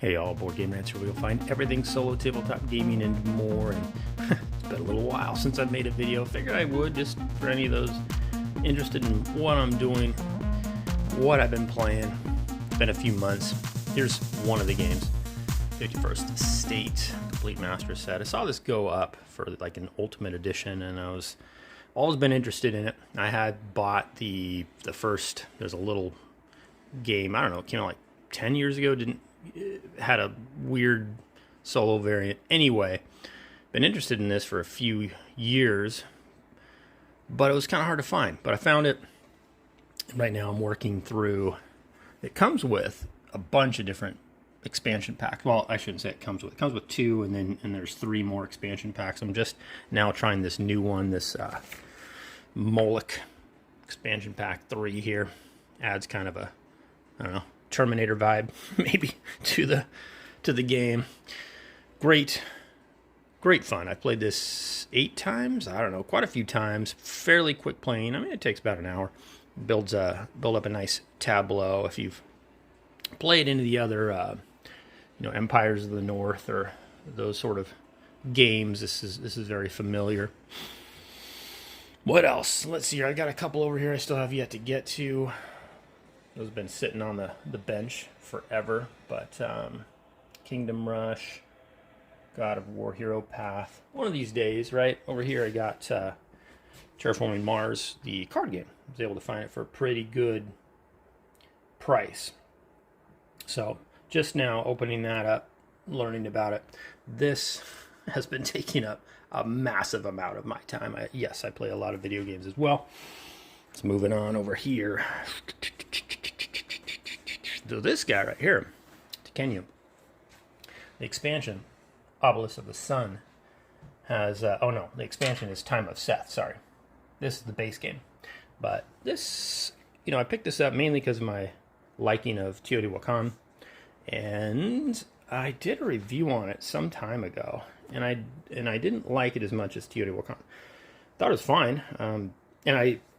Hey all, Boardgamerants here. We'll find everything solo tabletop gaming and more. And it's been a little while since I've made a video. Figured I would, just for any of those interested in what I'm doing, what I've been playing. It's been a few months. Here's one of the games, 51st State Complete Master Set. I saw this go up for like an Ultimate Edition, and I was always been interested in it. I had bought the first. There's a little game. I don't know. It came out like 10 years ago. Had a weird solo variant. Anyway, been interested in this for a few years, but it was kind of hard to find. But I found it. Right now I'm working through. It comes with a bunch of different expansion packs. Well, I shouldn't say it comes with. It comes with 2, and there's 3 more expansion packs. I'm just now trying this new one, this Moloch expansion pack 3 here. Adds kind of a, I don't know, Terminator vibe maybe to the game. Great fun. I played this 8 times. I don't know, quite a few times. Fairly quick playing. I mean, it takes about an hour. Build up a nice tableau. If you've played into the other Empires of the North or those sort of games, this is very familiar. What else? Let's see here. I got a couple over here I still have yet to get to. Those have been sitting on the bench forever, but Kingdom Rush, God of War, Hero Path. One of these days, right? Over here I got Terraforming Mars, the card game. I was able to find it for a pretty good price. So just now opening that up, learning about it. This has been taking up a massive amount of my time. Yes, I play a lot of video games as well. Let's moving on over here. So this guy right here, Tekenu, the expansion, Obelisk of the Sun, has, the expansion is Time of Seth, sorry. This is the base game. But this, I picked this up mainly because of my liking of Teotihuacan, and I did a review on it some time ago, and I didn't like it as much as Teotihuacan. Thought it was fine, and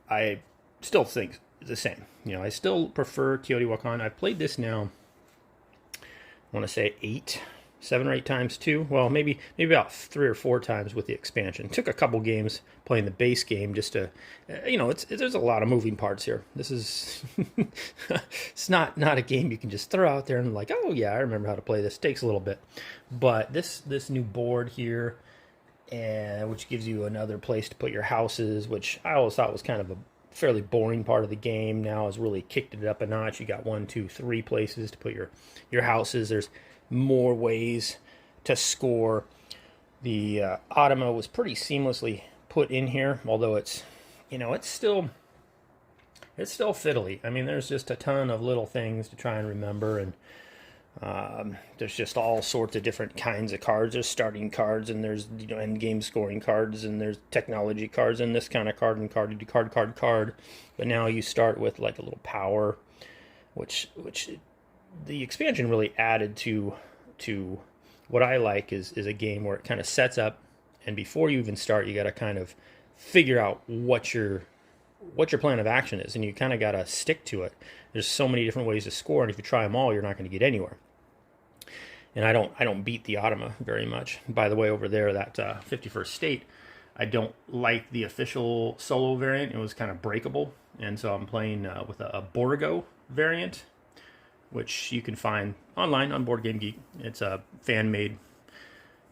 I still think the same. I still prefer Teotihuacan. I've played this now, I want to say 7 or 8 times too. Well, maybe about 3 or 4 times with the expansion. Took a couple games playing the base game just to, there's a lot of moving parts here. This is, it's not a game you can just throw out there and like, oh yeah, I remember how to play this. Takes a little bit. But this new board here, which gives you another place to put your houses, which I always thought was kind of a fairly boring part of the game, now has really kicked it up a notch. You got 1, 2, 3 places to put your houses. There's more ways to score. The automa was pretty seamlessly put in here, although it's still fiddly. I mean, there's just a ton of little things to try and remember, and there's just all sorts of different kinds of cards. There's starting cards, and there's end game scoring cards, and there's technology cards, and this kind of card, and card. But now you start with like a little power, which the expansion really added to what I like is a game where it kind of sets up, and before you even start, you got to kind of figure out what your plan of action is, and you kind of got to stick to it. There's so many different ways to score, and if you try them all, you're not going to get anywhere. And I don't beat the automa very much. By the way, over there, that 51st State, I don't like the official solo variant. It was kind of breakable, and so I'm playing with a Borgo variant, which you can find online on Board Game Geek. It's a fan-made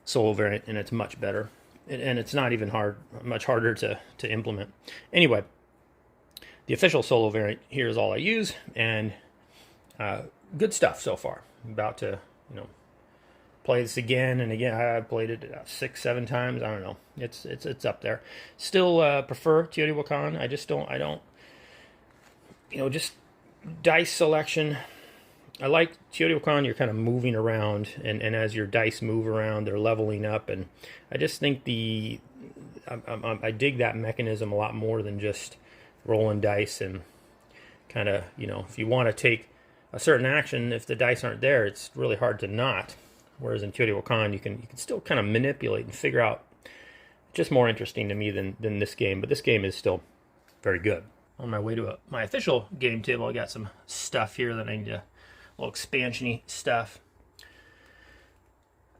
solo variant, and it's much better. And it's not even much harder to implement. Anyway, the official solo variant here is all I use, and good stuff so far. I'm about to, play this again and again. I've played it 6, 7 times. I don't know. It's up there. Still prefer Teotihuacan. I don't. Just dice selection. I like Teotihuacan. You're kind of moving around, and as your dice move around, they're leveling up, and I just think I dig that mechanism a lot more than just rolling dice and kind of, if you want to take a certain action, if the dice aren't there, it's really hard to not. Whereas in Teotihuacan, you can still kind of manipulate and figure out. Just more interesting to me than this game, but this game is still very good. On my way to my official game table, I got some stuff here that I need to, a little expansion-y stuff.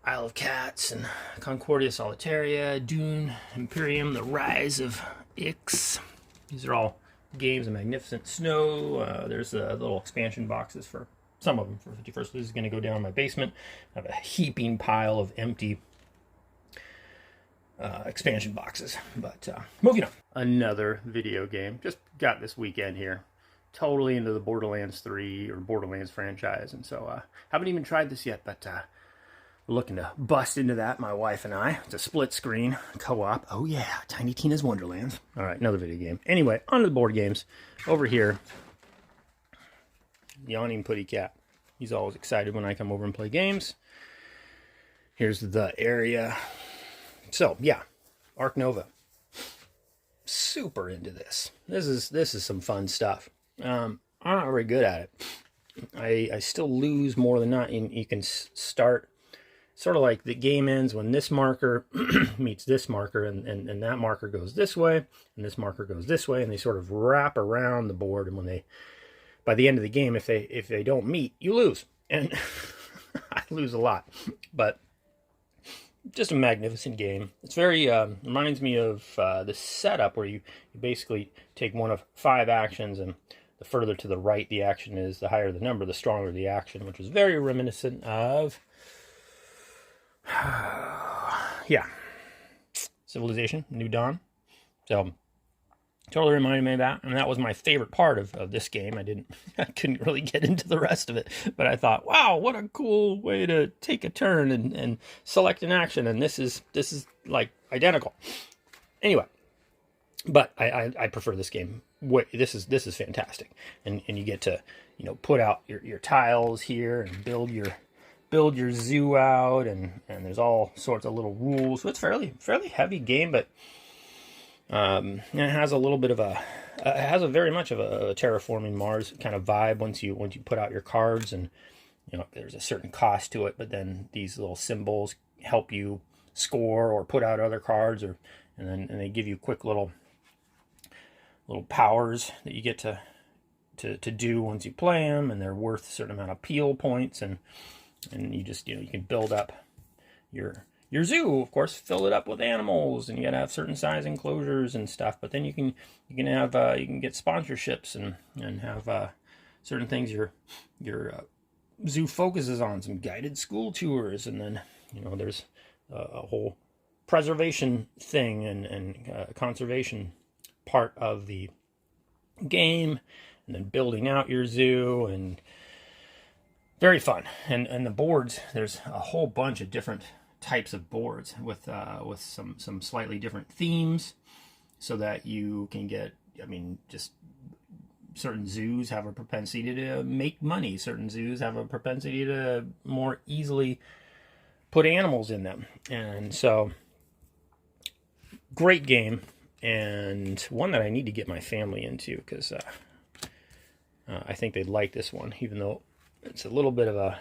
Isle of Cats and Concordia Solitaria, Dune, Imperium, The Rise of Ix. These are all games of Magnificent Snow. There's little expansion boxes for some of them for 51st. This is going to go down in my basement. I have a heaping pile of empty expansion boxes. But moving on. Another video game. Just got this weekend here. Totally into the Borderlands 3 or Borderlands franchise. And so haven't even tried this yet, but we're looking to bust into that, my wife and I. It's a split screen co-op. Oh yeah, Tiny Tina's Wonderlands. All right, another video game. Anyway, on to the board games. Over here, Yawning Putty Cat. He's always excited when I come over and play games. Here's the area. So yeah, Ark Nova. Super into this. This is some fun stuff. I'm not very good at it. I still lose more than not. You can start sort of like the game ends when this marker meets this marker, and that marker goes this way, and this marker goes this way, and they sort of wrap around the board. And when they, by the end of the game, if they don't meet, you lose. And I lose a lot, but just a magnificent game. It's very reminds me of the setup where you basically take one of 5 actions, and the further to the right the action is, the higher the number, the stronger the action, which is very reminiscent of yeah, Civilization, New Dawn. So totally reminded me of that, and that was my favorite part of this game. I couldn't really get into the rest of it, but I thought, wow, what a cool way to take a turn and select an action, and this is like identical. Anyway, but I prefer this game. This is fantastic, and you get to, you know, put out your tiles here and build your zoo out, and there's all sorts of little rules. So it's fairly heavy game, but and it has a little bit of it has a very much of a terraforming Mars kind of vibe once you put out your cards, and you know there's a certain cost to it, but then these little symbols help you score or put out other cards, and they give you quick little powers that you get to do once you play them, and they're worth a certain amount of peel points, and you just, you know, you can build up your zoo, of course, fill it up with animals, and you gotta have certain size enclosures and stuff. But then you can get sponsorships and have certain things your zoo focuses on, some guided school tours, and then, you know, there's a whole preservation thing and conservation part of the game, and then building out your zoo, and very fun. And the boards, there's a whole bunch of different types of boards with some slightly different themes, so that you can get, I mean, just certain zoos have a propensity to make money. Certain zoos have a propensity to more easily put animals in them. And so, great game, and one that I need to get my family into, because I think they'd like this one, even though it's a little bit of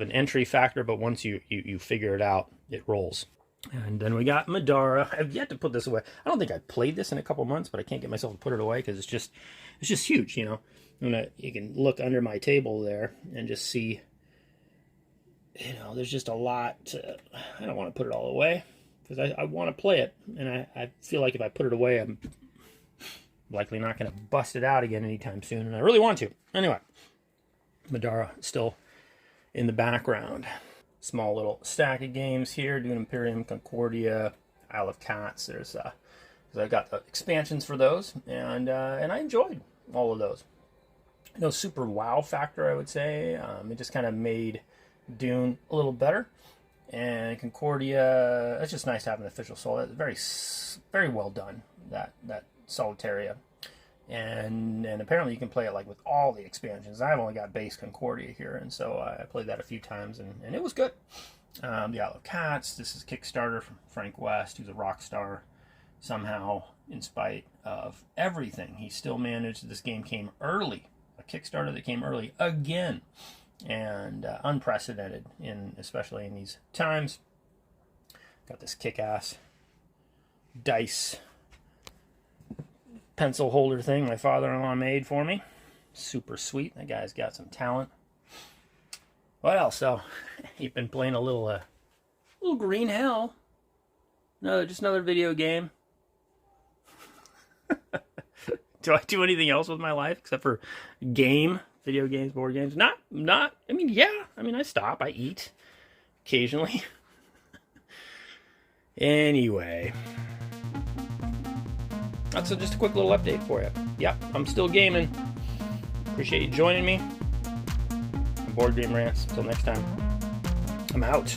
an entry factor, but once you figure it out, it rolls. And then we got Madara. I've yet to put this away. I don't think I've played this in a couple months, but I can't get myself to put it away because it's just huge, you know. You can look under my table there and just see, you know, there's just a lot. I don't want to put it all away because I want to play it, and I feel like if I put it away, I'm likely not going to bust it out again anytime soon, and I really want to. Anyway, Madara still in the background. Small little stack of games here. Dune, Imperium, Concordia, Isle of Cats. There's I got the expansions for those, and I enjoyed all of those. No super wow factor, I would say. It just kind of made Dune a little better, and Concordia. It's just nice to have an official soul. That's very well done. That Solitaria. And apparently you can play it like with all the expansions. I've only got base Concordia here, and so I played that a few times, and it was good. The Isle of Cats. This is Kickstarter from Frank West, who's a rock star. Somehow, in spite of everything, he still managed. This game came early, a Kickstarter that came early again, and unprecedented especially in these times. Got this kick-ass dice pencil holder thing my father-in-law made for me. Super sweet. That guy's got some talent. What else? So, you've been playing a little little green hell. No, just another video game. Do I do anything else with my life except for video games, board games? Not, I mean, yeah. I mean, I stop, I eat occasionally. Anyway. That's just a quick little update for you. Yep, I'm still gaming. Appreciate you joining me. Boardgamerants. Until next time, I'm out.